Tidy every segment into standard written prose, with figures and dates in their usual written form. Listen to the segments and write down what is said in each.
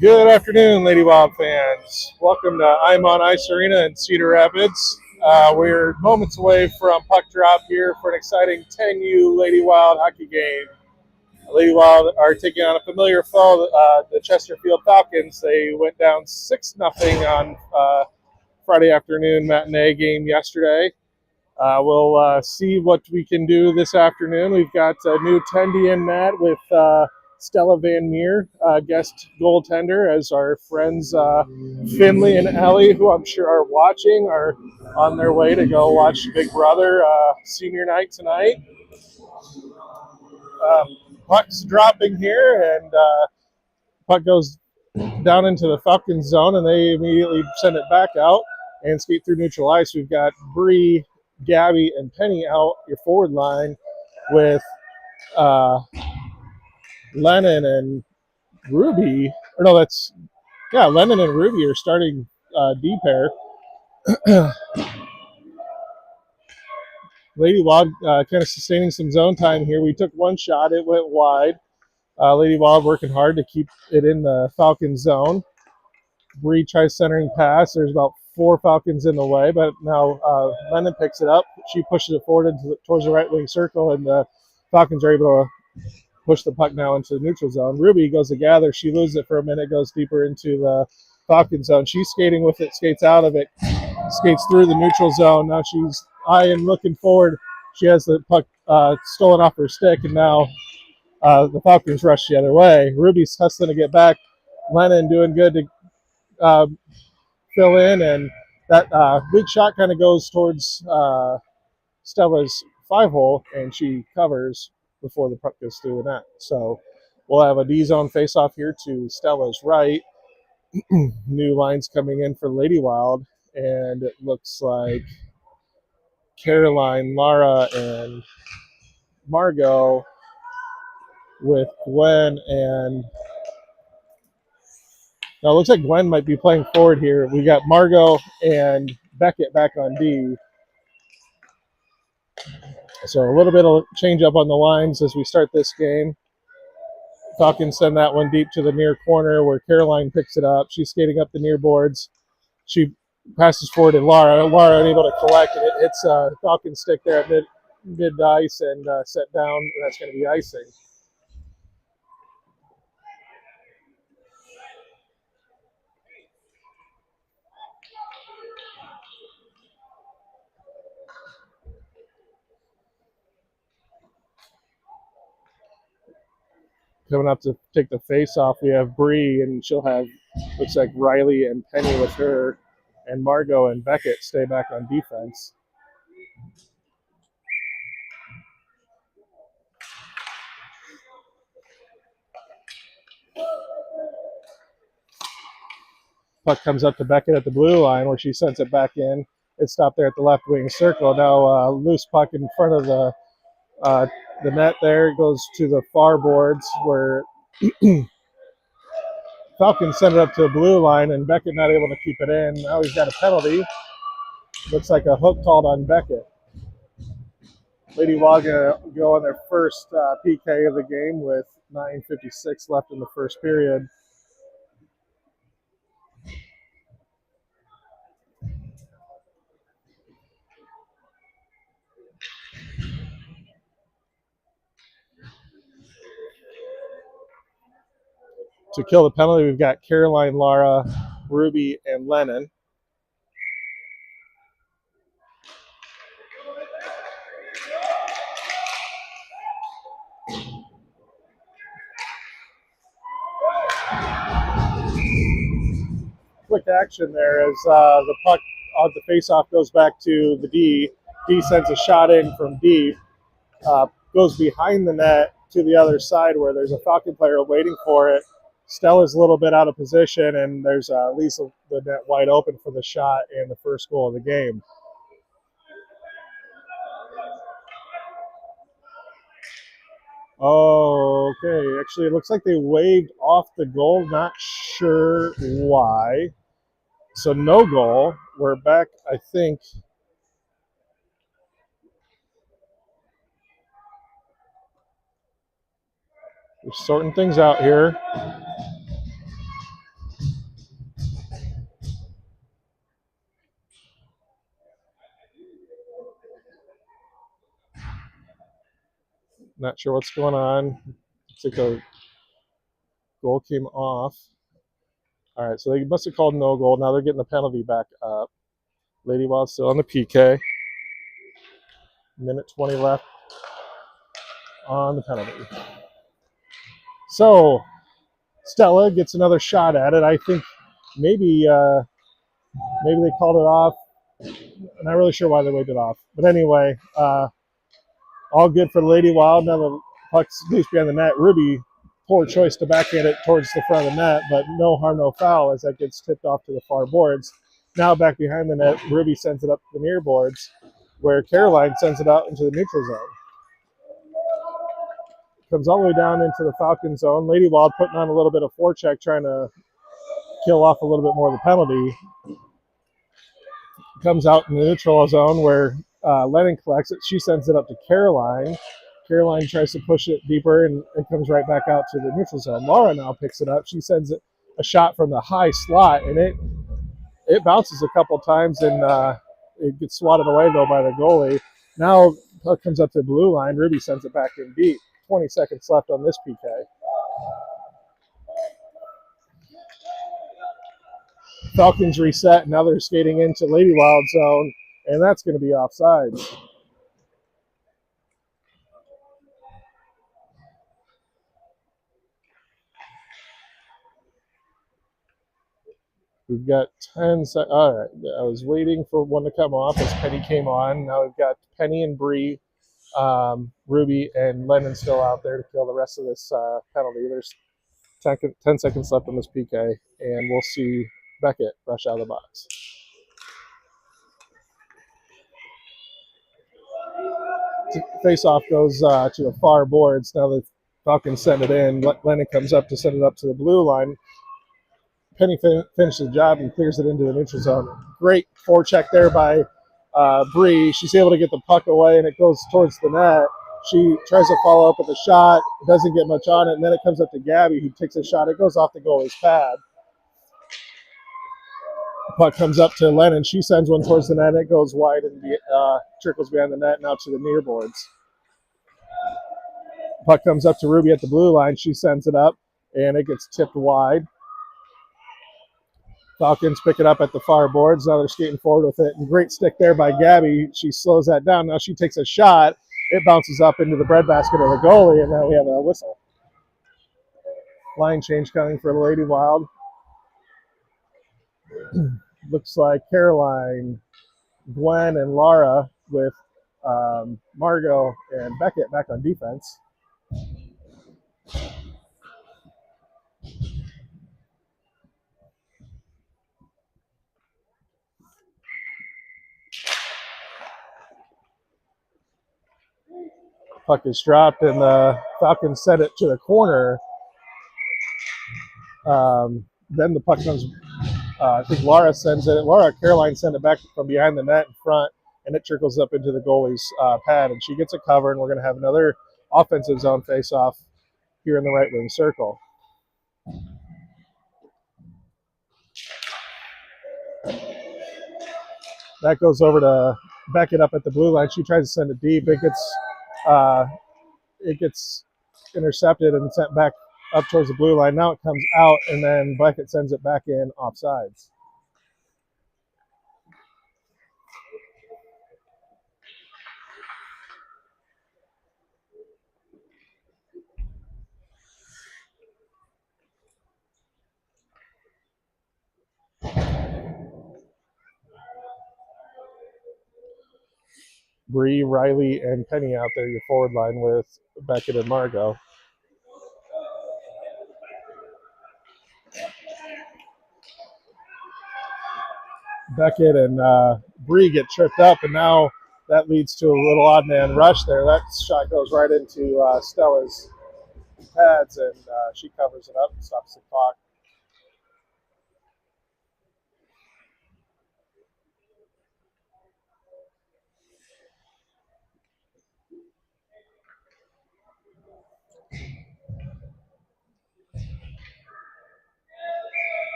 Good afternoon, Lady Wild fans. Welcome to I'm on Ice Arena in Cedar Rapids. We're moments away from puck drop here for an exciting 10U Lady Wild hockey game. Lady Wild are taking on a familiar foe, the Chesterfield Falcons. They went down 6-0 on Friday afternoon matinee game yesterday. We'll see what we can do this afternoon. We've got a new attendee in net with Stella Van Meer, guest goaltender, as our friends Finley and Ellie, who I'm sure are watching, are on their way to go watch Big Brother senior night tonight. Puck's dropping here, and puck goes down into the Falcons zone, and they immediately send it back out and skate through neutral ice. We've got Bree, Gabby, and Penny out your forward line with Lennon and Ruby. Or no, Lennon and Ruby are starting D pair. Lady Wild kind of sustaining some zone time here. We took one shot, it went wide. Lady Wild working hard to keep it in the Falcon zone. Bree tries centering pass. There's about 4 Falcons in the way, but now Lennon picks it up. She pushes it forward towards the right wing circle, and the Falcons are able to push the puck now into the neutral zone. Ruby goes to gather. She loses it for a minute, goes deeper into the Falcon zone. She's skating with it, skates out of it, skates through the neutral zone. Now she's eyeing, looking forward. She has the puck stolen off her stick, and now the Falcons rush the other way. Ruby's hustling to get back. Lennon doing good to fill in, and That weak shot kind of goes towards Stella's 5-hole, and she covers before the puck goes through the net. So we'll have a D-zone face-off here to Stella's right. New lines coming in for Lady Wild, and it looks like Caroline, Lara, and Margot with Gwen and now it looks like Gwen might be playing forward here. We got Margot and Beckett back on D. So a little bit of change up on the lines as we start this game. Falcons send that one deep to the near corner where Caroline picks it up. She's skating up the near boards. She passes forward to Lara. Lara unable to collect, and it hits Falcon stick there at mid ice and set down. And that's going to be icing. Coming up to take the face off, we have Bree, and she'll have, looks like Riley and Penny with her, and Margot and Beckett stay back on defense. Puck comes up to Beckett at the blue line where she sends it back in. It's stopped there at the left wing circle. Now loose puck in front of the net there. It goes to the far boards where Falcons send it up to the blue line, and Beckett not able to keep it in. Now he's got a penalty. Looks like a hook called on Beckett. Lady Wild going to go on their first PK of the game with 9:56 left in the first period. To kill the penalty, we've got Caroline, Lara, Ruby, and Lennon. Quick action there as the puck on the faceoff goes back to the D. D sends a shot in from deep, goes behind the net to the other side where there's a Falcon player waiting for it. Stella's a little bit out of position, and there's Lisa the net wide open for the shot and the first goal of the game. Oh, okay. Actually, it looks like they waved off the goal. Not sure why. So no goal. We're back, I think. We're sorting things out here. Not sure what's going on. Looks like a goal came off. All right, so they must have called no goal. Now they're getting the penalty back up. Lady Wild still on the PK. Minute 20 left on the penalty. So Stella gets another shot at it. I think maybe they called it off. I'm not really sure why they waved it off. But anyway, all good for Lady Wild. Now the puck's loose behind the net. Ruby, poor choice to backhand it towards the front of the net, but no harm, no foul as that gets tipped off to the far boards. Now back behind the net, Ruby sends it up to the near boards where Caroline sends it out into the neutral zone. Comes all the way down into the Falcon zone. Lady Wild putting on a little bit of forecheck, trying to kill off a little bit more of the penalty. Comes out in the neutral zone where Lennon collects it. She sends it up to Caroline. Caroline tries to push it deeper, and it comes right back out to the neutral zone. Laura now picks it up. She sends it a shot from the high slot, and it bounces a couple times, and it gets swatted away, though, by the goalie. Now puck comes up to the blue line. Ruby sends it back in deep. 20 seconds left on this PK. Falcons reset. Now they're skating into Lady Wild zone, and that's going to be offsides. We've got 10 seconds. All right, I was waiting for one to come off as Penny came on. Now we've got Penny and Bree, Ruby, and Lennon still out there to kill the rest of this penalty. There's 10 seconds left on this PK, and we'll see Beckett rush out of the box. Face-off goes to the far boards. Now the Falcons send it in. Lennon comes up to send it up to the blue line. Penny finishes the job and clears it into the neutral zone. Great forecheck there by Bree. She's able to get the puck away, and it goes towards the net. She tries to follow up with a shot. Doesn't get much on it, and then it comes up to Gabby, who takes a shot. It goes off the goalie's pad. Puck comes up to Lennon. She sends one towards the net. It goes wide and trickles behind the net and out to the near boards. Puck comes up to Ruby at the blue line. She sends it up, and it gets tipped wide. Falcons pick it up at the far boards. Now they're skating forward with it. And great stick there by Gabby. She slows that down. Now she takes a shot. It bounces up into the breadbasket of the goalie, and now we have a whistle. Line change coming for the Lady Wild. Looks like Caroline, Gwen, and Laura with Margot and Beckett back on defense. Puck is dropped, and the Falcons set it to the corner. Then the puck comes, I think Laura sends it. Caroline sent it back from behind the net in front, and it trickles up into the goalie's pad, and she gets a cover, and we're going to have another offensive zone face-off here in the right wing circle. That goes over to Beckett up at the blue line. She tries to send it deep. It gets intercepted and sent back up towards the blue line. Now it comes out, and then Beckett sends it back in offsides. Bree, Riley, and Penny out there, your forward line with Beckett and Margot. Beckett and Bree get tripped up, and now that leads to a little odd man rush there. That shot goes right into Stella's pads, and she covers it up and stops the clock.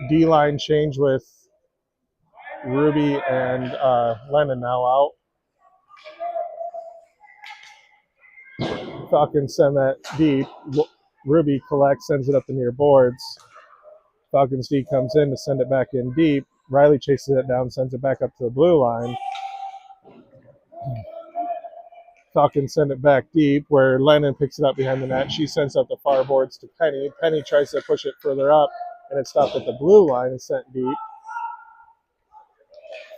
D-line change with Ruby and Lennon now out. Falcons send that deep. Ruby collects, sends it up the near boards. Falcons D comes in to send it back in deep. Riley chases it down, sends it back up to the blue line. Falcons send it back deep where Lennon picks it up behind the net. She sends out the far boards to Penny. Penny tries to push it further up, and it's stopped at the blue line and sent deep.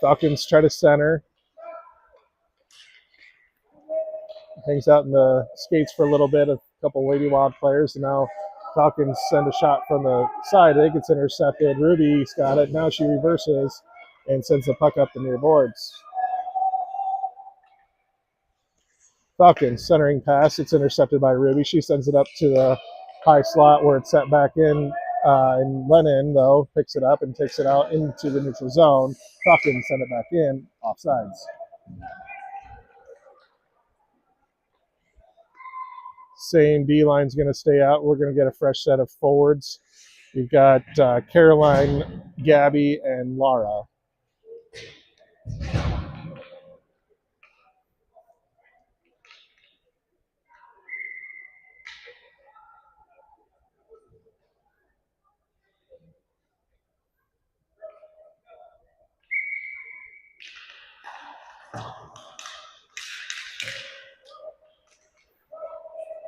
Falcons try to center. Hangs out in the skates for a little bit, a couple Lady Wild players, and now Falcons send a shot from the side. It gets intercepted. Ruby's got it. Now she reverses and sends the puck up the near boards. Falcons centering pass. It's intercepted by Ruby. She sends it up to the high slot where it's set back in. And Lennon, though, picks it up and takes it out into the neutral zone. Falcons send it back in, offsides. Same D-line's going to stay out. We're going to get a fresh set of forwards. We've got Caroline, Gabby, and Laura.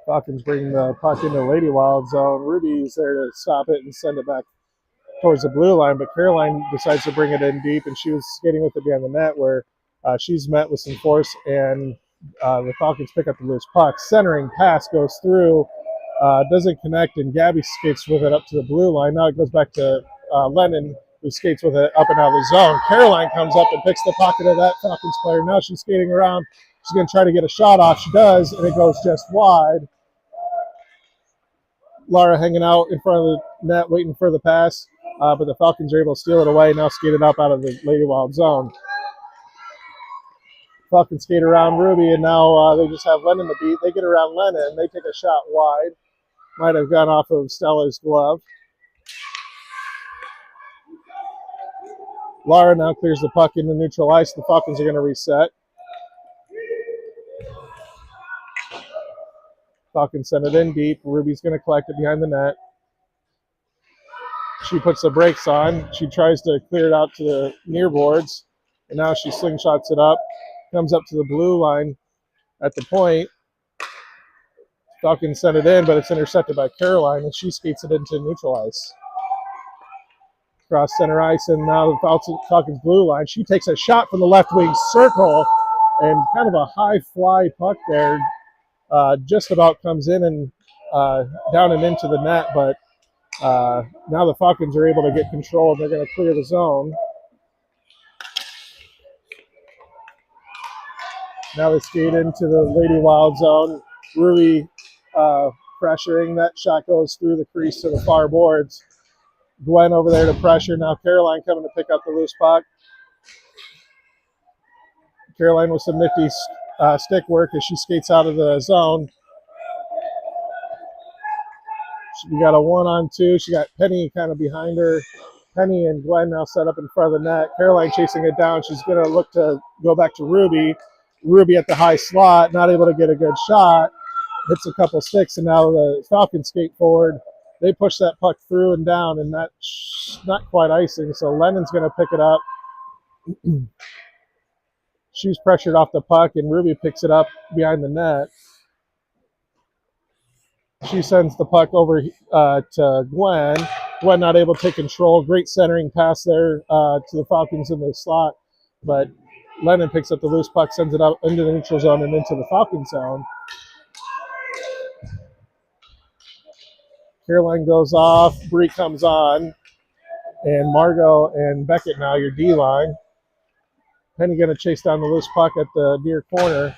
Falcons bring the puck into Lady Wild zone. Ruby's there to stop it and send it back towards the blue line, but Caroline decides to bring it in deep, and she was skating with it behind the net where she's met with some force, and the Falcons pick up the loose puck. Centering pass goes through, doesn't connect, and Gabby skates with it up to the blue line. Now it goes back to Lennon, who skates with it up and out of the zone. Caroline comes up and picks the pocket of that Falcons player. Now she's skating around. She's going to try to get a shot off. She does, and it goes just wide. Lara hanging out in front of the net, waiting for the pass, but the Falcons are able to steal it away. Now skated up out of the Lady Wild zone. Falcons skate around Ruby, and now they just have Lennon to beat. They get around Lennon. They take a shot wide. Might have gone off of Stella's glove. Lara now clears the puck into neutral ice. The Falcons are going to reset. Falcons send it in deep. Ruby's going to collect it behind the net. She puts the brakes on. She tries to clear it out to the near boards, and now she slingshots it up. Comes up to the blue line at the point. Falcons send it in, but it's intercepted by Caroline, and she skates it into neutral ice. Cross center ice, and now the Falcons blue line. She takes a shot from the left wing circle, and kind of a high fly puck there. Just about comes in and down and into the net, but now the Falcons are able to get control, and they're going to clear the zone. Now they skate into the Lady Wild zone. Ruby pressuring. That shot goes through the crease to the far boards. Gwen over there to pressure. Now Caroline coming to pick up the loose puck. Caroline with some nifty stick work as she skates out of the zone. We got a 1-on-2. She got Penny kind of behind her. Penny and Gwen now set up in front of the net. Caroline chasing it down. She's going to look to go back to Ruby. Ruby at the high slot, not able to get a good shot. Hits a couple sticks, and now the Falcons skate forward. They push that puck through and down, and that's not quite icing, so Lennon's going to pick it up. She's pressured off the puck, and Ruby picks it up behind the net. She sends the puck over to Gwen. Gwen not able to take control. Great centering pass there to the Falcons in the slot, but Lennon picks up the loose puck, sends it out into the neutral zone and into the Falcon zone. Caroline goes off. Bree comes on. And Margot and Beckett now your D-line. Penny going to chase down the loose puck at the near corner.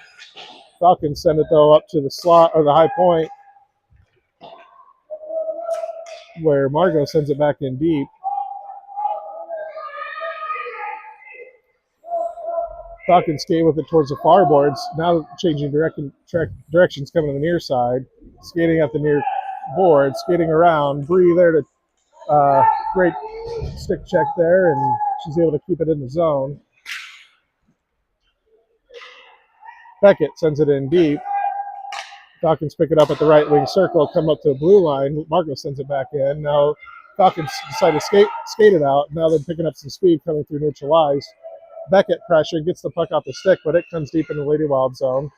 Falcons send it, though, up to the slot or the high point where Margot sends it back in deep. Falcons skate with it towards the far boards. Now changing directions, coming to the near side. Skating at the near board, skating around. Bree there to great stick check there, and she's able to keep it in the zone. Beckett sends it in deep. Falcons pick it up at the right wing circle, come up to the blue line. Margot sends it back in. Now Falcons decide to skate it out. Now they're picking up some speed coming through neutral ice. Beckett pressure, gets the puck off the stick, but it comes deep in the Lady Wild zone.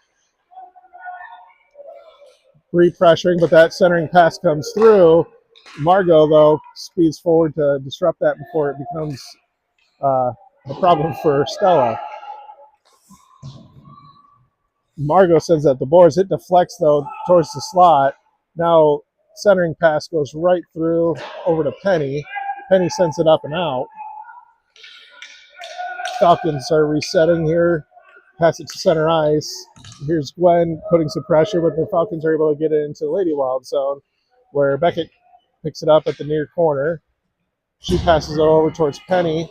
Bree pressuring, but that centering pass comes through. Margot, though, speeds forward to disrupt that before it becomes a problem for Stella. Margot sends at the boards. It deflects, though, towards the slot. Now centering pass goes right through over to Penny. Penny sends it up and out. Falcons are resetting here. Pass it to center ice. Here's Gwen putting some pressure, but the Falcons are able to get it into the Lady Wild zone where Beckett picks it up at the near corner. She passes it over towards Penny.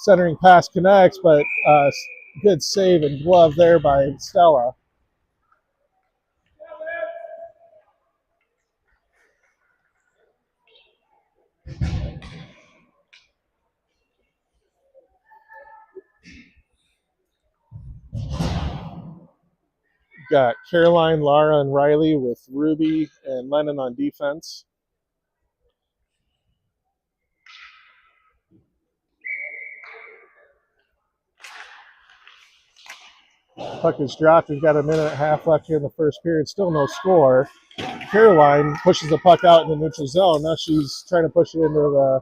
Centering pass connects, but good save and glove there by Stella. Got Caroline, Lara, and Riley with Ruby and Lennon on defense. Puck is dropped. We've got a minute and a half left here in the first period. Still no score. Caroline pushes the puck out in the neutral zone. Now she's trying to push it into the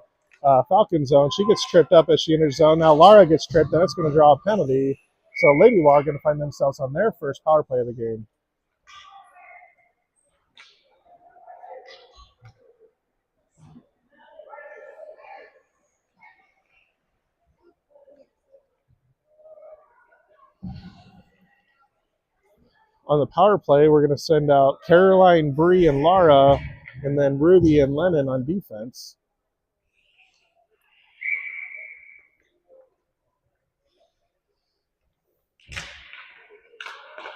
Falcon zone. She gets tripped up as she enters zone. Now Lara gets tripped, and that's going to draw a penalty. So Lady Law are going to find themselves on their first power play of the game. On the power play, we're going to send out Caroline, Bree, and Lara, and then Ruby and Lennon on defense.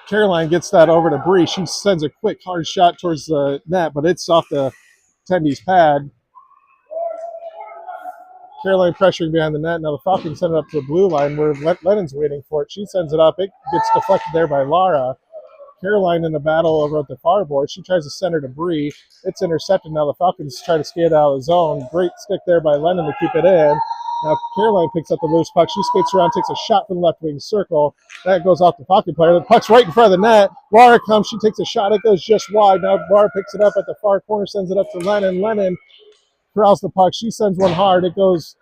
Caroline gets that over to Bree. She sends a quick, hard shot towards the net, but it's off the attendee's pad. Caroline pressuring behind the net. Now the Falcons send it up to the blue line where Lennon's waiting for it. She sends it up. It gets deflected there by Lara. Caroline in the battle over at the far board. She tries to send her to Bree. It's intercepted. Now the Falcons try to skate out of the zone. Great stick there by Lennon to keep it in. Now Caroline picks up the loose puck. She skates around, takes a shot from the left wing circle. That goes off the Falcon player. The puck's right in front of the net. Lara comes. She takes a shot. It goes just wide. Now Lara picks it up at the far corner, sends it up to Lennon. Lennon corrals the puck. She sends one hard. It goes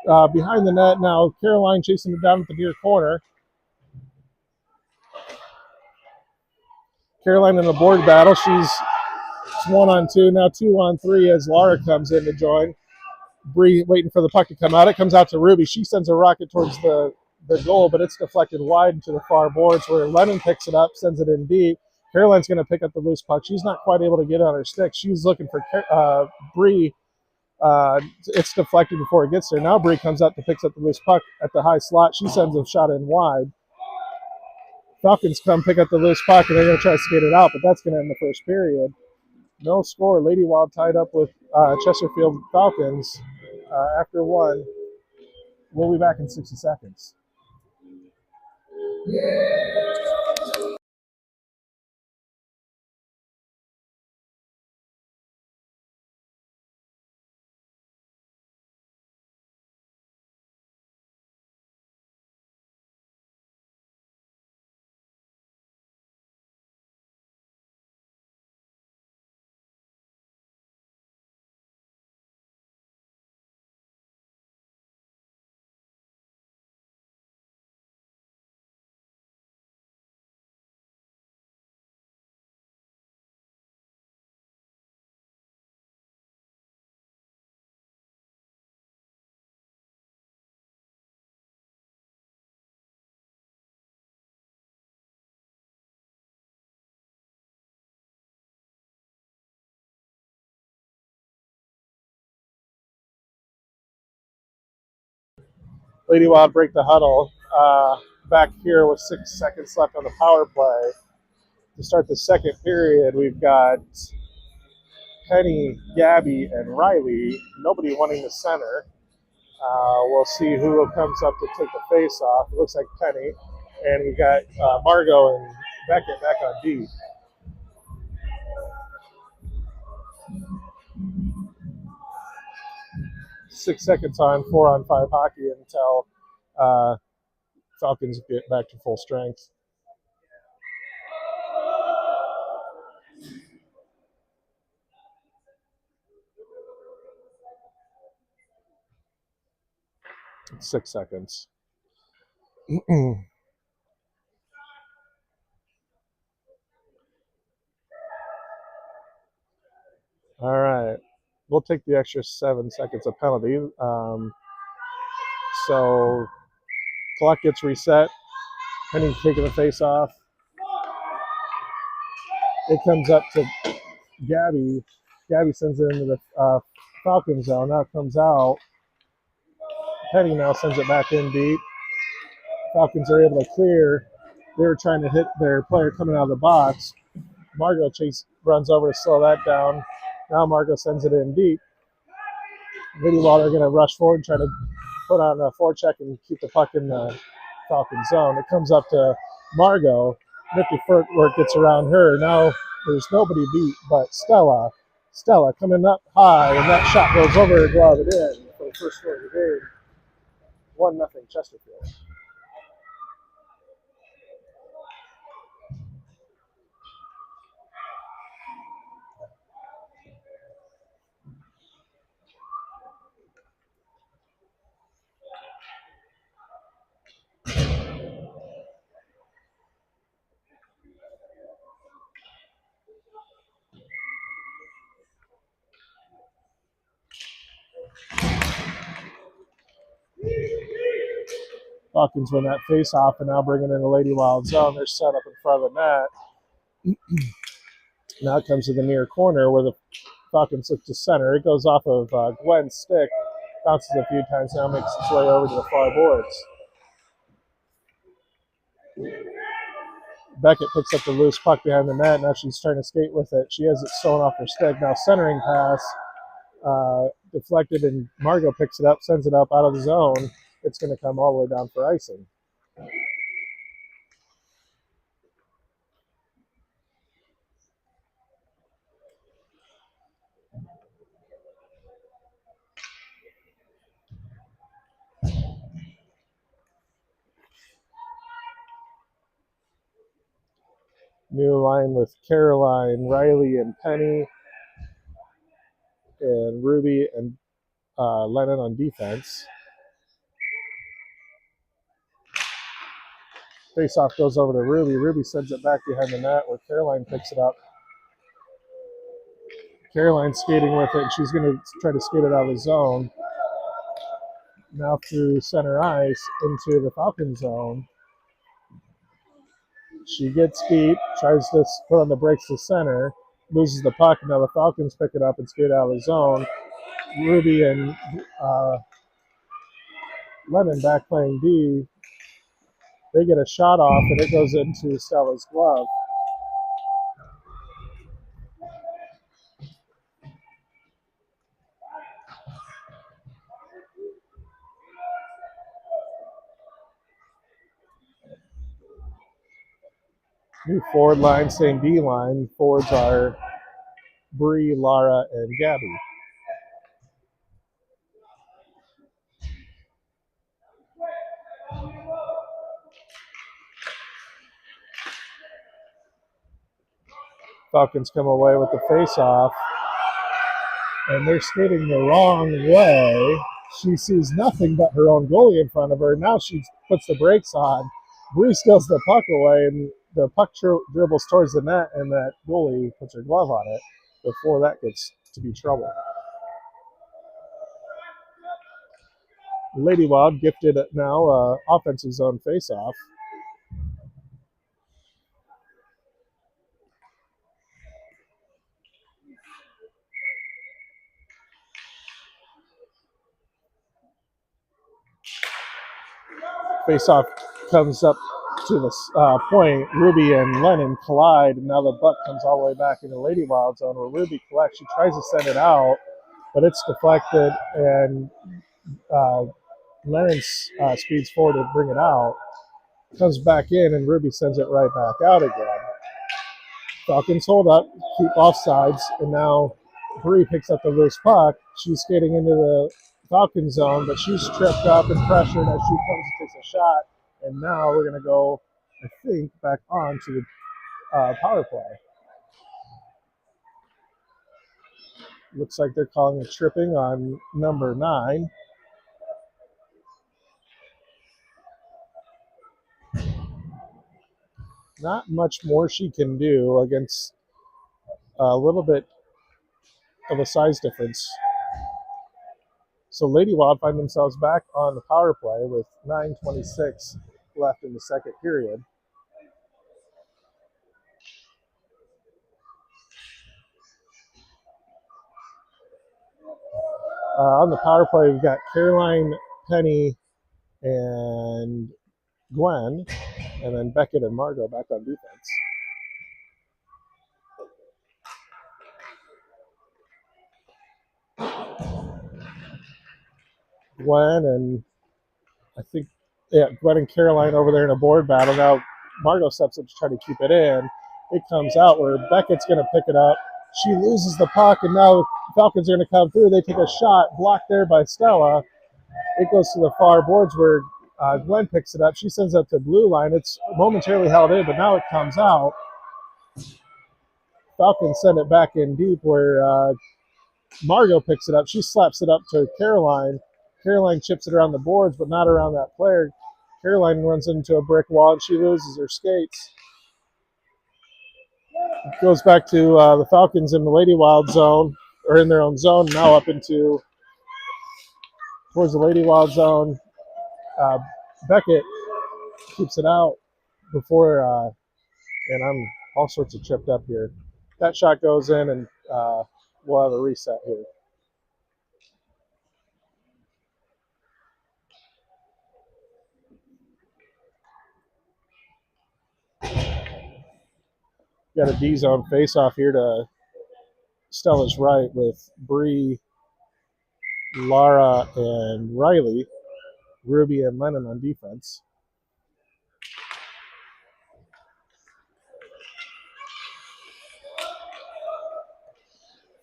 behind the net. Now Caroline chasing it down at the near corner. Caroline in a board battle. She's 1-on-2, now 2-on-3 as Lara comes in to join. Bree waiting for the puck to come out. It comes out to Ruby. She sends a rocket towards the goal, but it's deflected wide to the far boards where Lennon picks it up, sends it in deep. Caroline's going to pick up the loose puck. She's not quite able to get it on her stick. She's looking for Bree. It's deflected before it gets there. Now Bree comes out to pick up the loose puck at the high slot. She sends a shot in wide. Falcons come pick up the loose puck, and they're going to try to skate it out, but that's going to end the first period. No score. Lady Wild tied up with Chesterfield Falcons after one. We'll be back in 60 seconds. Lady Wild break the huddle. Back here with 6 seconds left on the power play. To start the second period, we've got Penny, Gabby, and Riley. Nobody wanting the center. We'll see who comes up to take the face off. It looks like Penny. And we've got Margot and Beckett back on D. Six seconds on 4-on-5 hockey until Falcons get back to full strength. It's 6 seconds. All right. We'll take the extra 7 seconds of penalty. So clock gets reset. Penny's taking the face off. It comes up to Gabby. Gabby sends it into the Falcon zone. Now it comes out. Penny now sends it back in deep. Falcons are able to clear. They were trying to hit their player coming out of the box. Margot runs over to slow that down. Now Margot sends it in deep. Lady Wild are going to rush forward and try to put on a forecheck and keep the puck in the Falcon zone. It comes up to Margot. Nifty footwork gets around her. Now there's nobody beat but Stella. Stella coming up high, and that shot goes over her glove and in for the first score of the game. 1-0 Chesterfield. Falcons win that face-off and now bring it in the Lady Wild zone. They're set up in front of the net. Now it comes to the near corner where the Falcons look to center. It goes off of Gwen's stick, bounces a few times, now makes its way over to the far boards. Beckett picks up the loose puck behind the net. Now she's trying to skate with it. She has it stolen off her stick. Now centering pass, deflected, and Margot picks it up, sends it up out of the zone. It's going to come all the way down for icing. New line with Caroline, Riley, and Penny, and Ruby and Lennon on defense. Face-off goes over to Ruby. Ruby sends it back behind the net where Caroline picks it up. Caroline's skating with it, and she's going to try to skate it out of the zone. Now through center ice into the Falcon zone. She gets beat, tries to put on the brakes to center, loses the puck, and now the Falcons pick it up and skate out of the zone. Ruby and Lennon back playing D. They get a shot off, and it goes into Stella's glove. New forward line, same D line. Forwards are Bree, Lara, and Gabby. Falcons come away with the face-off, and they're skating the wrong way. She sees nothing but her own goalie in front of her. Now she puts the brakes on. Bree steals the puck away, and the puck dribbles towards the net, and that goalie puts her glove on it before that gets to be trouble. Lady Wild gifted now offensive zone face-off. Face-off comes up to the point. Ruby and Lennon collide, and now the puck comes all the way back into Lady Wild zone where Ruby collects. She tries to send it out, but it's deflected, and Lennon speeds forward to bring it out. Comes back in, and Ruby sends it right back out again. Falcons hold up, keep offsides, and now Bree picks up the loose puck. She's skating into the Falcon zone, but she's tripped up and pressured as she comes and takes a shot. And now we're going to go, I think, back on to the power play. Looks like they're calling a tripping on number 9. Not much more she can do against a little bit of a size difference. So Lady Wild find themselves back on the power play with 9:26 left in the second period. On the power play, we've got Caroline, Penny, and Gwen, and then Beckett and Margot back on defense. Gwen and Gwen and Caroline over there in a board battle. Now Margot steps up to try to keep it in. It comes out where Beckett's going to pick it up. She loses the puck, and now Falcons are going to come through. They take a shot, blocked there by Stella. It goes to the far boards where Gwen picks it up. She sends it up to blue line. It's momentarily held in, but now it comes out. Falcons send it back in deep where Margot picks it up. She slaps it up to Caroline. Caroline chips it around the boards, but not around that player. Caroline runs into a brick wall, and she loses her skates. It goes back to the Falcons in the Lady Wild zone, or in their own zone, now up into towards the Lady Wild zone. Beckett keeps it out before, and I'm all sorts of tripped up here. That shot goes in, and we'll have a reset here. Got a D-zone face-off here to Stella's right with Bree, Lara, and Riley. Ruby and Lennon on defense.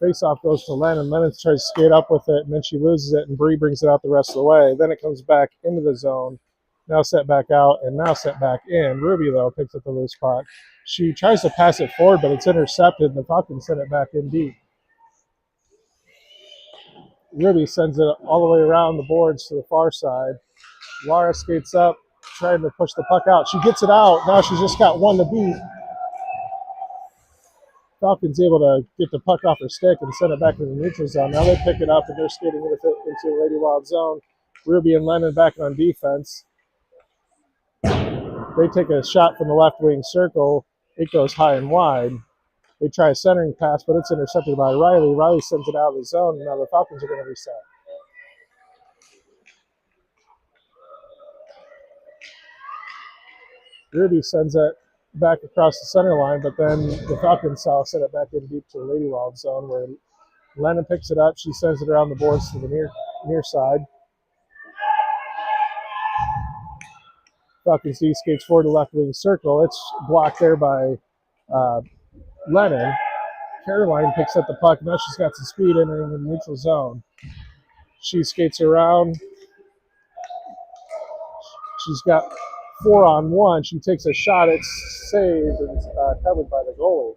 Face-off goes to Lennon. Lennon tries to skate up with it, and then she loses it, and Bree brings it out the rest of the way. Then it comes back into the zone. Now set back out, and now set back in. Ruby, though, picks up the loose puck. She tries to pass it forward, but it's intercepted, and the Falcons send it back in deep. Ruby sends it all the way around the boards to the far side. Lara skates up, trying to push the puck out. She gets it out. Now she's just got one to beat. Falcons able to get the puck off her stick and send it back to the neutral zone. Now they pick it up, and they're skating with it into the Lady Wild zone. Ruby and Lennon back on defense. They take a shot from the left wing circle. It goes high and wide. They try a centering pass, but it's intercepted by Riley. Riley sends it out of the zone, and now the Falcons are going to reset. Ruby sends it back across the center line, but then the Falcons send it back in deep to the Lady Wild zone where Lennon picks it up. She sends it around the boards to the near side. Falcons D skates forward to left wing circle. It's blocked there by Lennon. Caroline picks up the puck. Now she's got some speed entering the neutral zone. She skates around. She's got 4-on-1. She takes a shot. It's saved and covered by the goalie.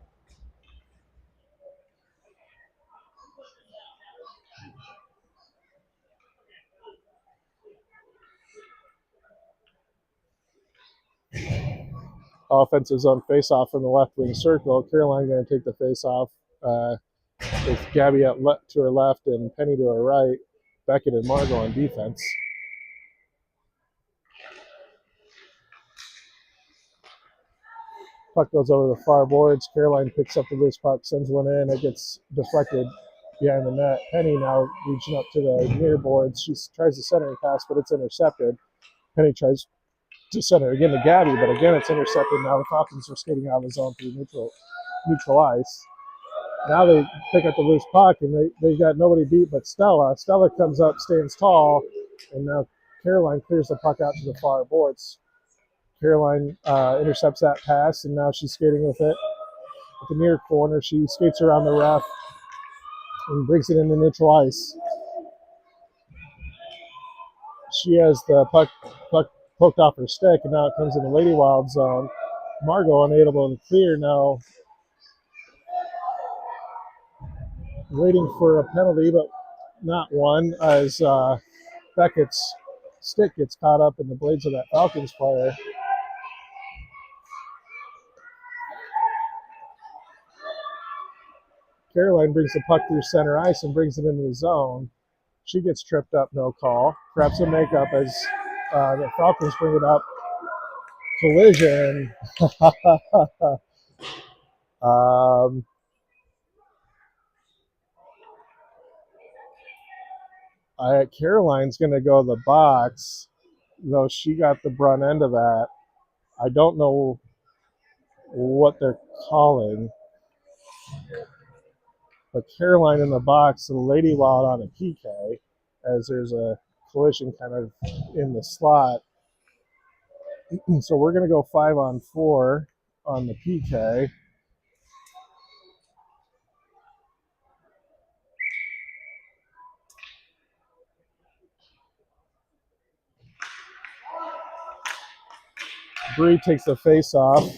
Offensive zone face-off from the left wing circle. Caroline going to take the face-off with Gabby to her left and Penny to her right. Beckett and Margot on defense. Puck goes over the far boards. Caroline picks up the loose puck, sends one in. It gets deflected behind the net. Penny now reaching up to the near boards. She tries to centering pass, but it's intercepted. Penny tries to center again to Gabby, but again it's intercepted. Now the Falcons are skating out of the zone through neutral ice. Now they pick up the loose puck, and they got nobody beat but Stella. Stella comes up, stands tall, and now Caroline clears the puck out to the far boards. Caroline intercepts that pass, and now she's skating with it at the near corner. She skates around the ref and brings it into neutral ice. She has the puck poked off her stick, and now it comes in the Lady Wild zone. Margot unable to clear now. Waiting for a penalty, but not one, as Beckett's stick gets caught up in the blades of that Falcons player. Caroline brings the puck through center ice and brings it into the zone. She gets tripped up, no call. Grabs some makeup as the Falcons bring it up. Collision. Caroline's going to go to the box, though she got the brunt end of that. I don't know what they're calling. But Caroline in the box, and the Lady Wild on a PK, as there's a collision kind of in the slot. So we're going to go 5-on-4 on the PK. Bree takes the face off.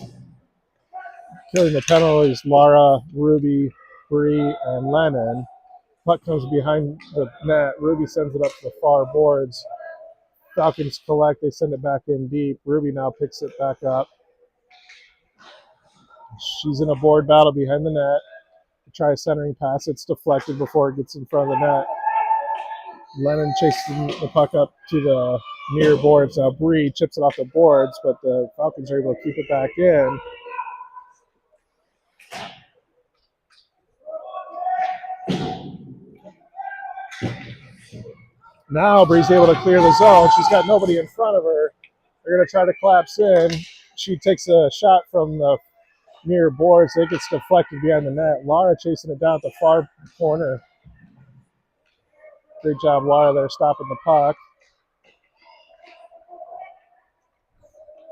Killing the penalties, Lara, Ruby, Bree, and Lennon. Puck comes behind the net. Ruby sends it up to the far boards. Falcons collect. They send it back in deep. Ruby now picks it back up. She's in a board battle behind the net. Try a centering pass. It's deflected before it gets in front of the net. Lennon chasing the puck up to the near boards. Now Bree chips it off the boards, but the Falcons are able to keep it back in. Now Bree's able to clear the zone. She's got nobody in front of her. They're going to try to collapse in. She takes a shot from the near boards. It gets deflected behind the net. Laura chasing it down at the far corner. Great job, Laura, there stopping the puck.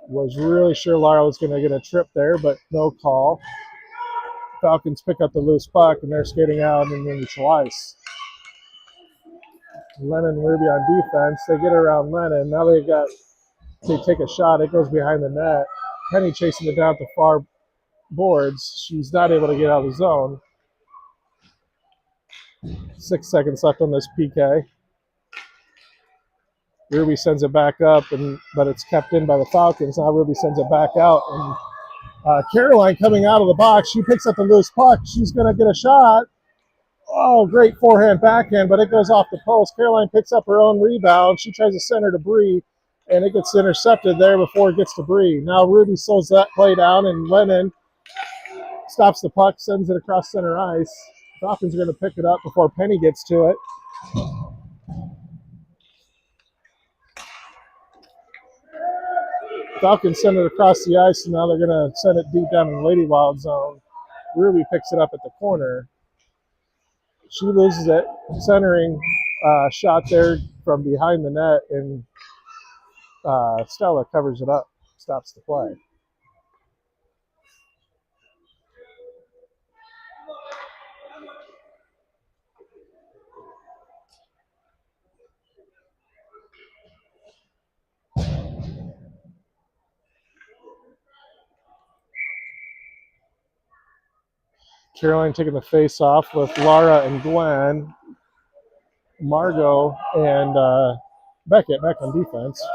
Was really sure Laura was going to get a trip there, but no call. Falcons pick up the loose puck, and they're skating out in neutral ice. Lennon and Ruby on defense. They get around Lennon. Now they take a shot. It goes behind the net. Penny chasing it down at the far boards. She's not able to get out of the zone. 6 seconds left on this PK. Ruby sends it back up, but it's kept in by the Falcons. Now Ruby sends it back out, and Caroline coming out of the box. She picks up the loose puck. She's going to get a shot. Oh, great forehand backhand, but it goes off the post. Caroline picks up her own rebound. She tries to send her to Bree, and it gets intercepted there before it gets to Bree. Now Ruby slows that play down, and Lennon stops the puck, sends it across center ice. Falcons are going to pick it up before Penny gets to it. Falcons send it across the ice, and now they're going to send it deep down in the Lady Wild zone. Ruby picks it up at the corner. She loses it, centering shot there from behind the net, and Stella covers it up, stops the play. Caroline taking the face off with Laura and Gwen. Margot and Beckett back on defense.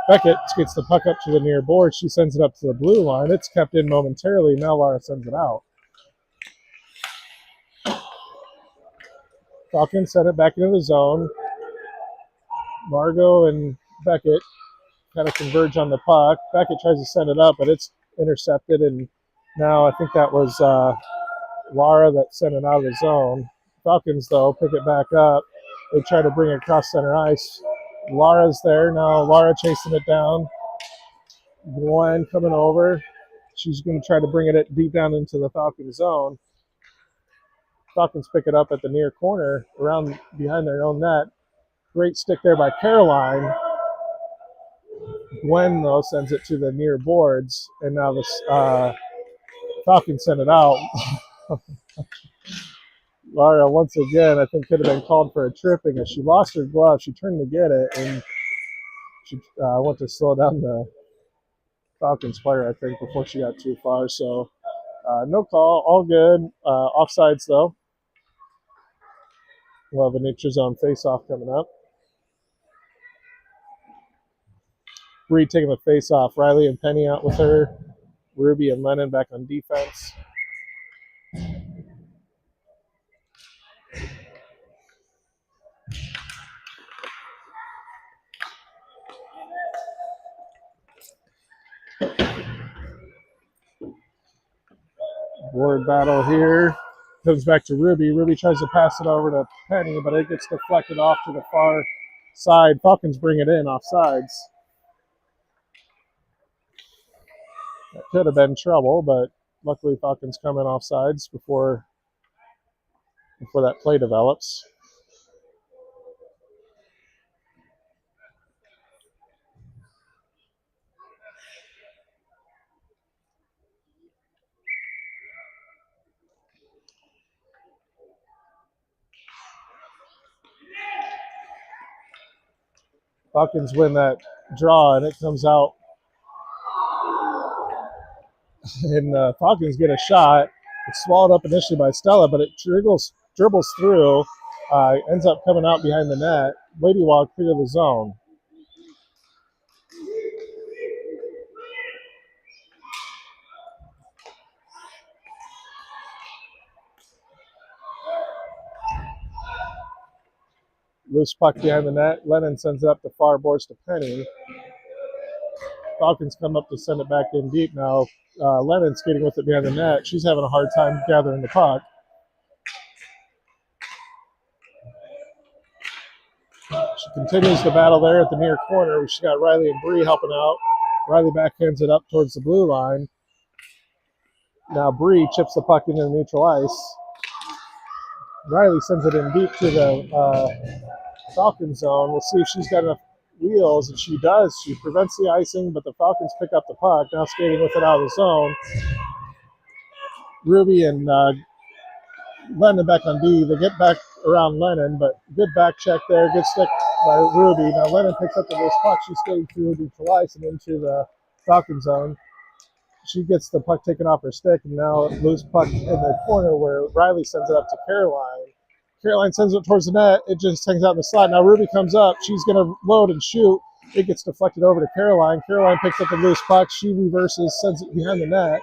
Beckett gets the puck up to the near board. She sends it up to the blue line. It's kept in momentarily. Now Laura sends it out. Falcons send it back into the zone. Margot and Beckett kind of converge on the puck. Beckett tries to send it up, but it's intercepted. And now I think that was Laura that sent it out of the zone. Falcons, though, pick it back up. They try to bring it across center ice. Laura's there. Now Laura chasing it down. Gwen coming over. She's going to try to bring it deep down into the Falcons zone. Falcons pick it up at the near corner around behind their own net. Great stick there by Caroline. Gwen, though, sends it to the near boards. And now the Falcons send it out. Laura, once again, I think could have been called for a tripping. As she lost her glove, she turned to get it, and she went to slow down the Falcons player, I think, before she got too far. So no call, all good. Offsides, though. We'll have a neutral zone face-off coming up. Bree taking the face-off. Riley and Penny out with her. Ruby and Lennon back on defense. Board battle here. Comes back to Ruby. Ruby tries to pass it over to Penny, but it gets deflected off to the far side. Falcons bring it in off sides. That could have been trouble, but luckily Falcons come in off sides before that play develops. Falcons win that draw, and it comes out. And Falcons get a shot. It's swallowed up initially by Stella, but it dribbles through, ends up coming out behind the net. Lady Wild clear the zone. Loose puck behind the net. Lennon sends it up the far boards to Penny. Falcons come up to send it back in deep now. Lennon skating with it behind the net. She's having a hard time gathering the puck. She continues the battle there at the near corner. She's got Riley and Bree helping out. Riley backhands it up towards the blue line. Now Bree chips the puck into the neutral ice. Riley sends it in deep to the Falcon zone. We'll see if she's got enough wheels, and she does. She prevents the icing, but the Falcons pick up the puck. Now skating with it out of the zone. Ruby and Lennon back on D. They get back around Lennon, but good back check there. Good stick by Ruby. Now Lennon picks up the loose puck. She's skating through neutral ice and into the Falcon zone. She gets the puck taken off her stick, and now loose puck in the corner where Riley sends it up to Caroline. Caroline sends it towards the net. It just hangs out in the slot. Now Ruby comes up. She's going to load and shoot. It gets deflected over to Caroline. Caroline picks up the loose puck. She reverses, sends it behind the net.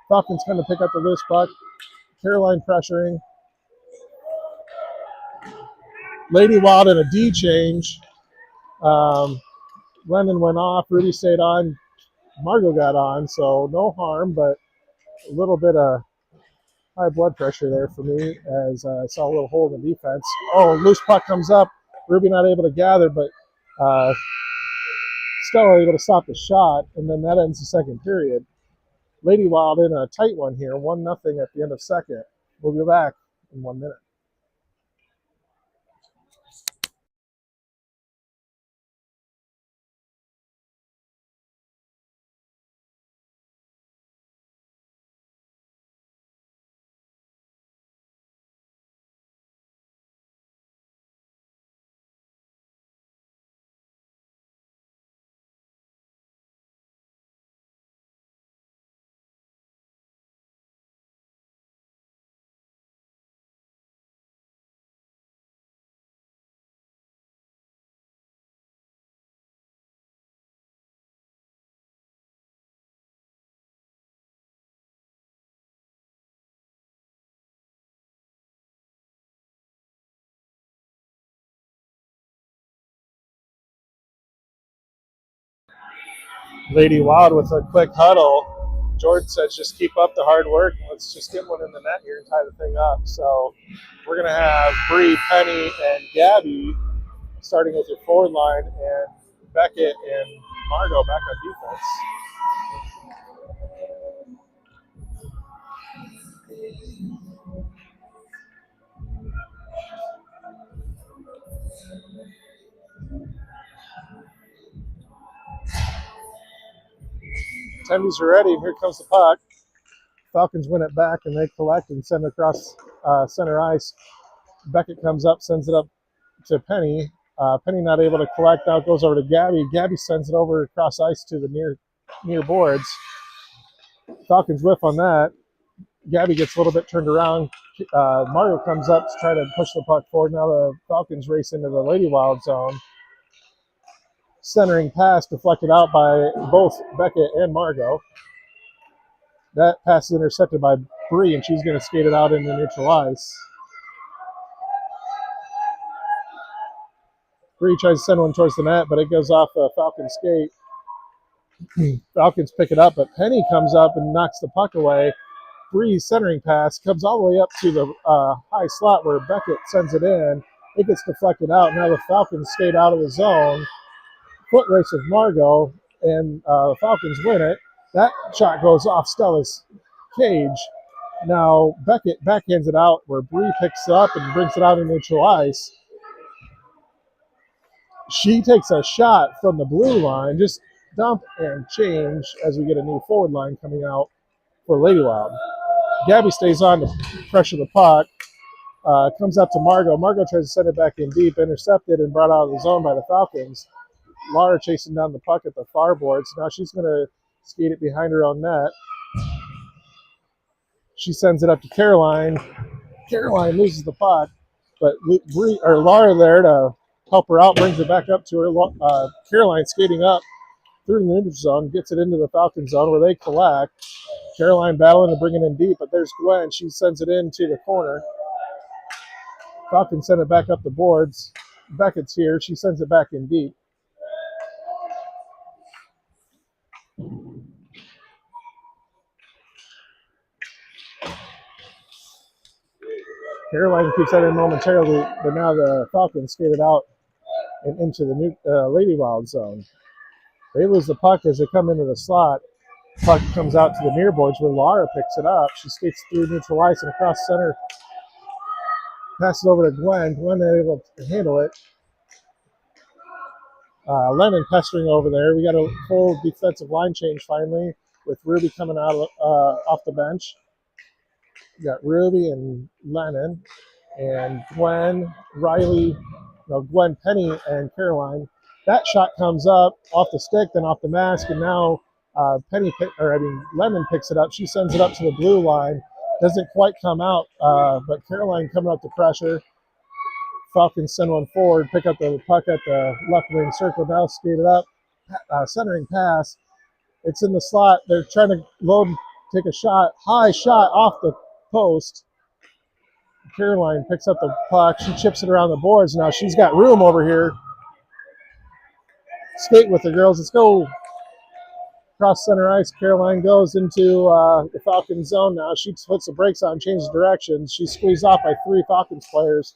Falcons going to pick up the loose puck. Caroline pressuring. Lady Wild in a D change. Lennon went off. Ruby stayed on. Margot got on, so no harm, but a little bit of high blood pressure there for me as I saw a little hole in the defense. Oh, loose puck comes up. Ruby not able to gather, but still able to stop the shot, and then that ends the second period. Lady Wild in a tight one here, 1-0 at the end of second. We'll be back in 1 minute. Lady Wild with a quick huddle. Jordan says just keep up the hard work and let's just get one in the net here and tie the thing up. So we're going to have Bree, Penny, and Gabby starting with your forward line, and Beckett and Margot back on defense. Attendees are ready, and here comes the puck. Falcons win it back, and they collect and send it across center ice. Beckett comes up, sends it up to Penny. Penny not able to collect. Now it goes over to Gabby. Gabby sends it over across ice to the near boards. Falcons whiff on that. Gabby gets a little bit turned around. Mario comes up to try to push the puck forward. Now the Falcons race into the Lady Wild zone. Centering pass deflected out by both Beckett and Margot. That pass is intercepted by Bree, and she's going to skate it out into neutral ice. Bree tries to send one towards the net, but it goes off a Falcon skate. Falcons pick it up, but Penny comes up and knocks the puck away. Bree's centering pass comes all the way up to the high slot where Beckett sends it in. It gets deflected out. Now the Falcons skate out of the zone. Foot race with Margot, and the Falcons win it. That shot goes off Stella's cage. Now Beckett backhands it out where Bree picks it up and brings it out in neutral ice. She takes a shot from the blue line, just dump and change as we get a new forward line coming out for Lady Wild. Gabby stays on to pressure the puck. Comes up to Margot. Margot tries to send it back in deep, intercepted and brought out of the zone by the Falcons. Laura chasing down the puck at the far boards. Now she's going to skate it behind her own net. She sends it up to Caroline. Caroline loses the puck, but Laura there to help her out, brings it back up to her. Caroline skating up through the neutral zone, gets it into the Falcon zone where they collect. Caroline battling to bring it in deep, but there's Gwen. She sends it into the corner. Falcons send it back up the boards. Beckett's here. She sends it back in deep. Caroline keeps that in momentarily, but now the Falcons skated out and into the Lady Wild zone. They lose the puck as they come into the slot. Puck comes out to the near boards where Laura picks it up. She skates through neutral ice and across center. Passes over to Gwen. Gwen is able to handle it. Lennon pestering over there. We got a full defensive line change finally with Ruby coming out off the bench. We got Ruby and Lennon and Gwen, Riley, Gwen, Penny, and Caroline. That shot comes up off the stick, then off the mask, and now Lennon picks it up. She sends it up to the blue line. Doesn't quite come out, but Caroline coming up to pressure. Falcons send one forward, pick up the puck at the left wing circle, now skate it up, centering pass. It's in the slot. They're trying to take a shot, high shot off the post. Caroline picks up the puck. She chips it around the boards. Now she's got room over here. Skate with the girls. Let's go. Cross center ice. Caroline goes into the Falcons zone now. She puts the brakes on, changes directions. She's squeezed off by 3 Falcons players.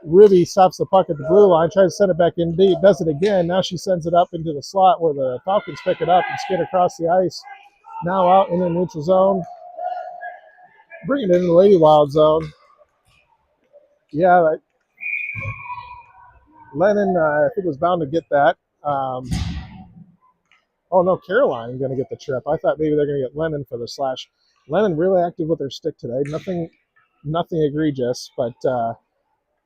Ruby stops the puck at the blue line, tries to send it back in deep, does it again. Now she sends it up into the slot where the Falcons pick it up and skate across the ice. Now out in the neutral zone. Bring it into the Lady Wild zone. Yeah, Lennon, I think, was bound to get that. Oh, no, Caroline going to get the trip. I thought maybe they're going to get Lennon for the slash. Lennon really active with her stick today. Nothing egregious, but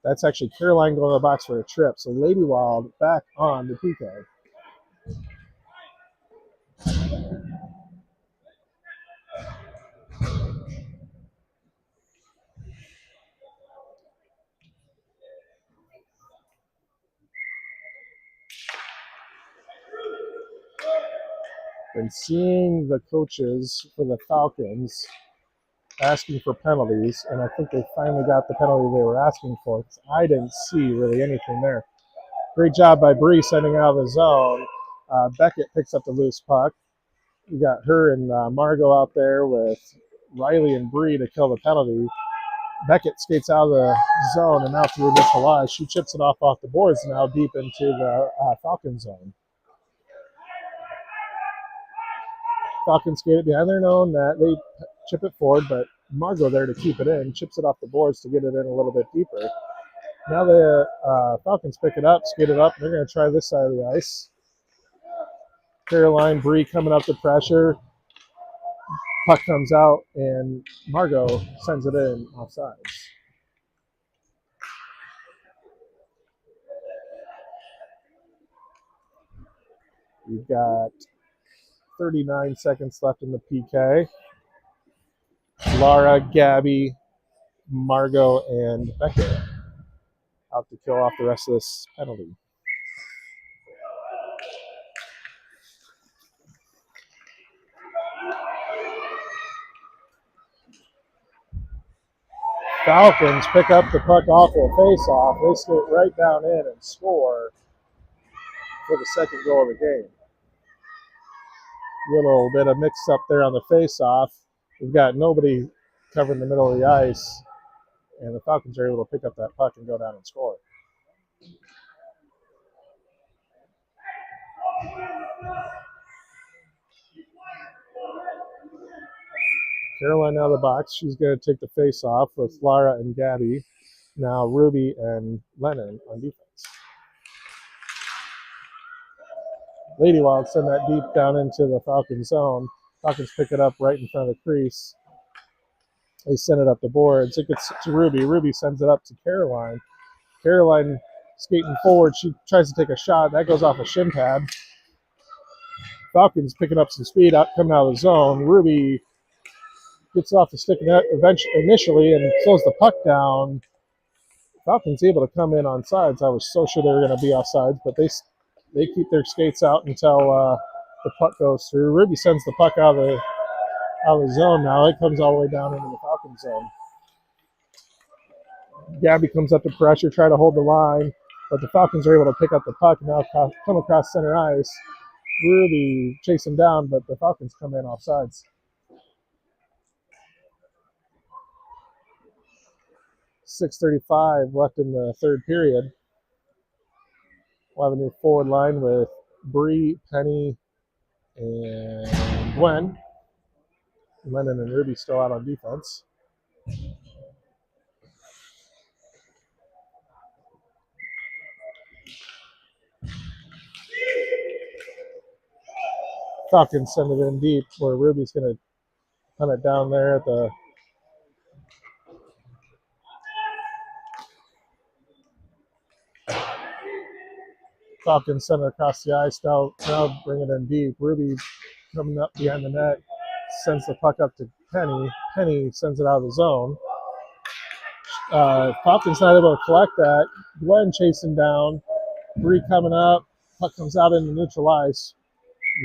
that's actually Caroline going to the box for a trip. So Lady Wild back on the PK. Been seeing the coaches for the Falcons asking for penalties, and I think they finally got the penalty they were asking for. I didn't see really anything there. Great job by Bree sending out of the zone. Beckett picks up the loose puck. We got her and Margot out there with Riley and Bree to kill the penalty. Beckett skates out of the zone and out through initial ice. She chips it off the boards now deep into the Falcon zone. Falcons skate it behind their own net. They chip it forward, but Margot there to keep it in. Chips it off the boards to get it in a little bit deeper. Now the Falcons pick it up, skate it up. They're going to try this side of the ice. Caroline, Bree coming up to pressure. Puck comes out, and Margot sends it in offsides. We've got 39 seconds left in the PK. Laura, Gabby, Margot, and Beckett out to kill off the rest of this penalty. Falcons pick up the puck off the face-off. They skate right down in and score for the second goal of the game. Little bit of mix-up there on the face-off. We've got nobody covering the middle of the ice, and the Falcons are able to pick up that puck and go down and score. Caroline out of the box. She's going to take the face-off with Lara and Gabby. Now Ruby and Lennon on defense. Lady Wild send that deep down into the Falcon zone. Falcons pick it up right in front of the crease. They send it up the boards. It gets to Ruby. Ruby sends it up to Caroline. Caroline skating forward. She tries to take a shot. That goes off a shin pad. Falcons picking up some speed coming out of the zone. Ruby gets off the stick initially and slows the puck down. Falcons able to come in on sides. I was so sure they were going to be off sides, but they keep their skates out until the puck goes through. Ruby sends the puck out of the zone now. It comes all the way down into the Falcon zone. Gabby comes up to pressure, try to hold the line. but the Falcons are able to pick up the puck and now come across center ice. Ruby chasing down, but the Falcons come in offsides. .6:35 left in the third period. We'll have a new forward line with Bree, Penny, and Gwen. Lennon and Ruby still out on defense. Falcons send it in deep where Ruby's going to hunt it down there at the Falcons send it across the ice. Now bring it in deep. Ruby coming up behind the net, sends the puck up to Penny. Penny sends it out of the zone. Falcons not able to collect that. Gwen chasing down. Bree coming up. Puck comes out into neutral ice.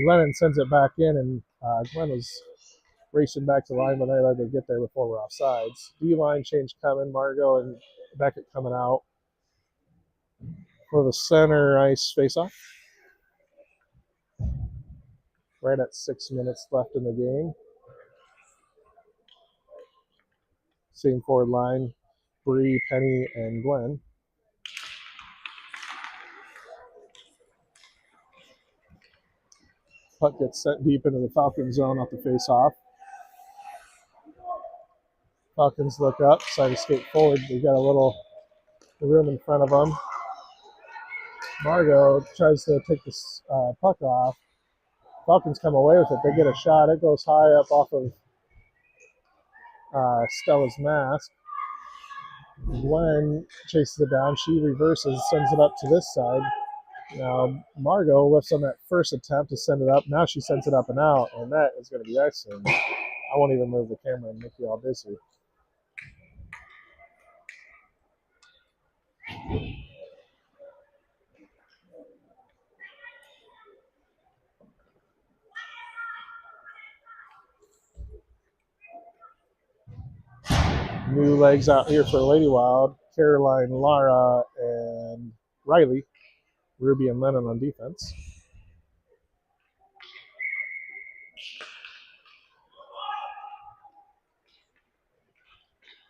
Lennon sends it back in, and Gwen was racing back to the line, but they let it get there before we're offsides. D-line change coming. Margot and Beckett coming out for the center ice face-off. Right at 6 minutes left in the game. Same forward line, Bree, Penny, and Gwen. Puck gets sent deep into the Falcons zone off the face-off. Falcons look up, side to skate forward. They got a little room in front of them. Margot tries to take this puck off. Falcons come away with it. They get a shot. It goes high up off of Stella's mask. Gwen chases it down. She reverses, sends it up to this side. Now, Margot lifts on that first attempt to send it up. Now she sends it up and out, and that is going to be excellent. I won't even move the camera and make you all busy. New legs out here for Lady Wild. Caroline, Lara, and Riley. Ruby and Lennon on defense.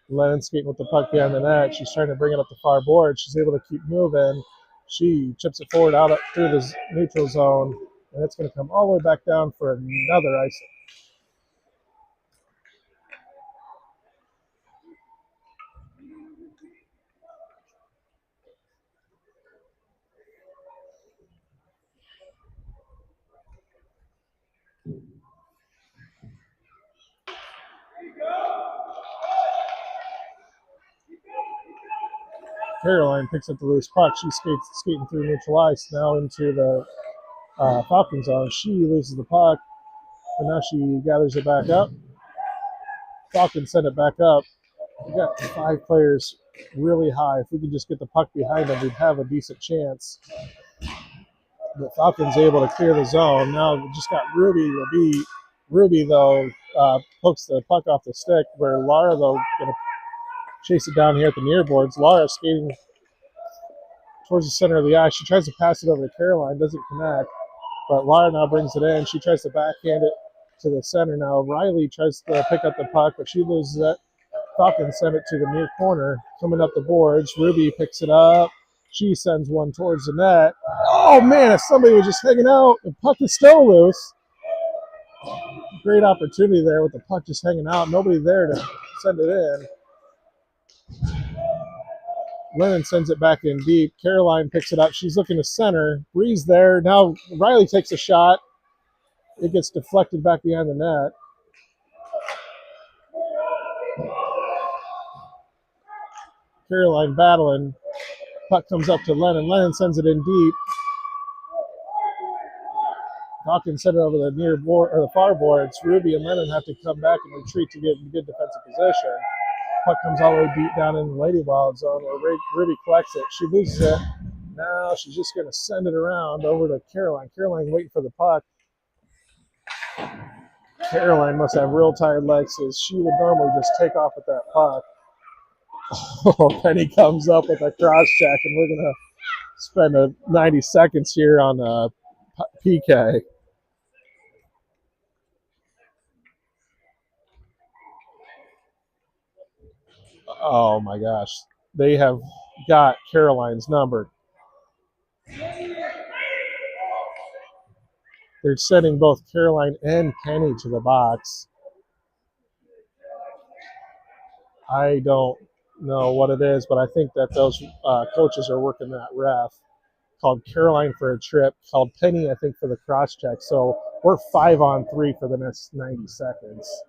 Lennon skating with the puck behind the net. She's trying to bring it up the far board. She's able to keep moving. She chips it forward out through the neutral zone, and it's going to come all the way back down for another icing. Caroline picks up the loose puck. She's skating through neutral ice now into the Falcons zone. She loses the puck, and now she gathers it back up. Falcons send it back up. We got 5 players really high. If we could just get the puck behind them, we'd have a decent chance. The Falcons able to clear the zone. Now we just got Ruby to beat. Ruby, though, pokes the puck off the stick, where Lara, though, going to chase it down here at the near boards. Lara skating towards the center of the ice. She tries to pass it over to Caroline, doesn't connect, but Lara now brings it in. She tries to backhand it to the center. Now Riley tries to pick up the puck, but she loses it. Falcons send it to the near corner, coming up the boards. Ruby picks it up. She sends one towards the net. Oh, man, if somebody was just hanging out, the puck is still loose. Great opportunity there with the puck just hanging out. Nobody there to send it in. Lennon sends it back in deep. Caroline picks it up. She's looking to center. Bree's there. Now Riley takes a shot. It gets deflected back behind the net. Caroline battling. Puck comes up to Lennon. Lennon sends it in deep. Falcons send it over the near board or the far boards. Ruby and Lennon have to come back and retreat to get in good defensive position. Puck comes all the way deep down in the Lady Wild zone where Ruby collects it. She loses it. Now she's just going to send it around over to Caroline. Caroline waiting for the puck. Caroline must have real tired legs as she would normally just take off with that puck. Oh, Penny comes up with a cross check, and we're going to spend 90 seconds here on a PK. Oh my gosh. They have got Caroline's number. They're sending both Caroline and Penny to the box. I don't know what it is, but I think that those coaches are working that ref. Called Caroline for a trip, called Penny, I think, for the cross check. So we're 5-on-3 for the next 90 seconds.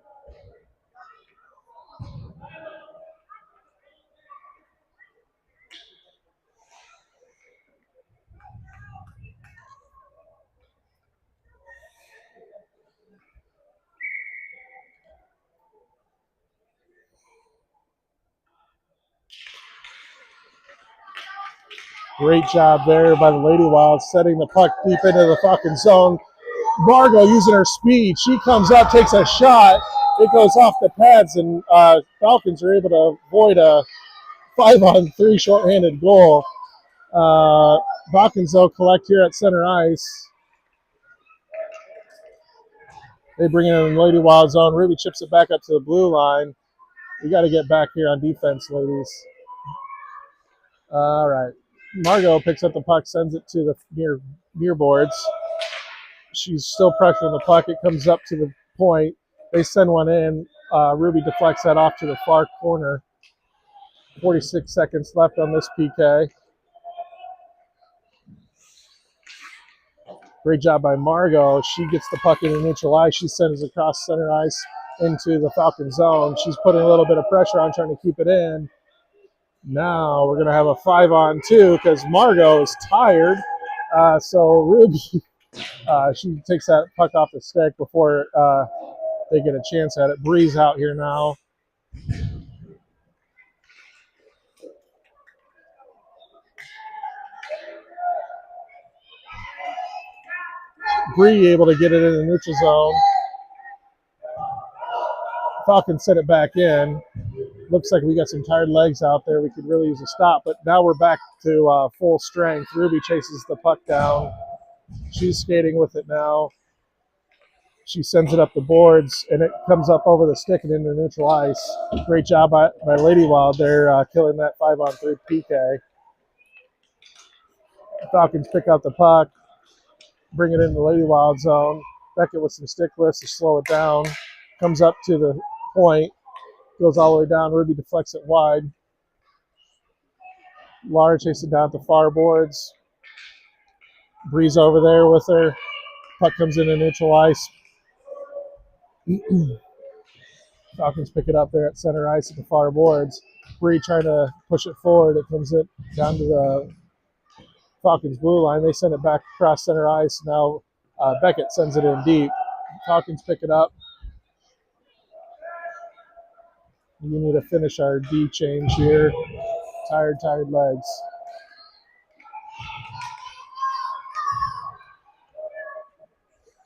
Great job there by the Lady Wild, setting the puck deep into the fucking zone. Margot using her speed. She comes up, takes a shot. It goes off the pads, and Falcons are able to avoid a 5-on-3 shorthanded goal. Falcons, though, collect here at center ice. They bring it in the Lady Wild zone. Ruby chips it back up to the blue line. We got to get back here on defense, ladies. All right. Margot picks up the puck, sends it to the near boards. She's still pressuring the puck. It comes up to the point. They send one in. Ruby deflects that off to the far corner. 46 seconds left on this PK. Great job by Margot. She gets the puck in the neutral ice. She sends it across center ice into the Falcon zone. She's putting a little bit of pressure on, trying to keep it in. Now we're going to have a 5-on-2 because Margot is tired. So Ruby, she takes that puck off the stick before they get a chance at it. Breeze out here now. Bree able to get it in the neutral zone. Falcons sent it back in. Looks like we got some tired legs out there. We could really use a stop, but now we're back to full strength. Ruby chases the puck down. She's skating with it now. She sends it up the boards, and it comes up over the stick and into neutral ice. Great job by Lady Wild there, killing that 5-on-3 PK. Falcons pick up the puck, bring it into the Lady Wild zone. Beckett with some stick lifts to slow it down. Comes up to the point, goes all the way down. Ruby deflects it wide. Laura chases it down at the far boards. Breeze over there with her. Puck comes into neutral ice. Falcons pick it up there at center ice at the far boards. Bree trying to push it forward. It comes in down to the Falcons blue line. They send it back across center ice. Now Beckett sends it in deep. Falcons pick it up. We need to finish our D change here. Tired legs.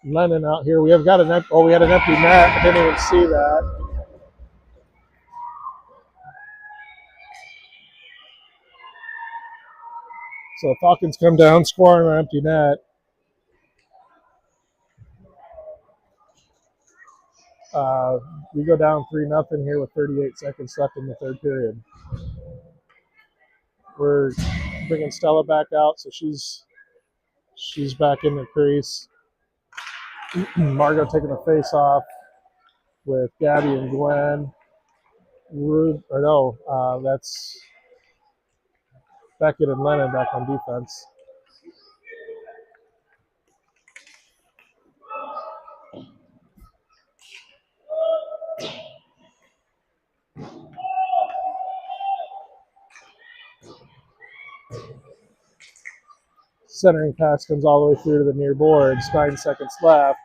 Lennon out here. We have got we had an empty net. I didn't even see that. So the Falcons come down, scoring an empty net. We go down 3-0 here with 38 seconds left in the third period. We're bringing Stella back out, so she's back in the crease. Margot taking the face off with Gabby and Gwen. That's Beckett and Lennon back on defense. Centering pass comes all the way through to the near boards. 9 seconds left.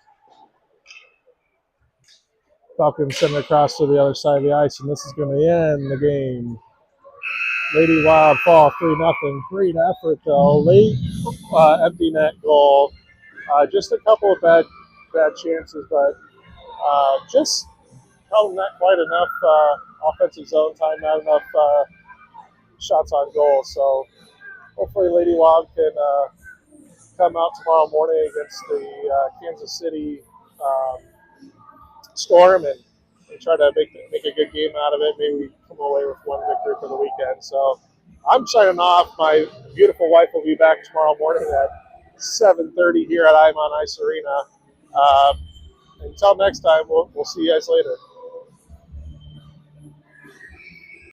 Falcons send it across to the other side of the ice, and this is going to end the game. Lady Wild fall 3-0. Great effort, though. Late empty net goal. Just a couple of bad chances, but just held not quite enough offensive zone time, not enough shots on goal. So hopefully Lady Wob can come out tomorrow morning against the Kansas City Storm and try to make a good game out of it. Maybe we come away with one victory for the weekend. So I'm signing off. My beautiful wife will be back tomorrow morning at 7:30 here at I'm on Ice Arena. Until next time, we'll see you guys later.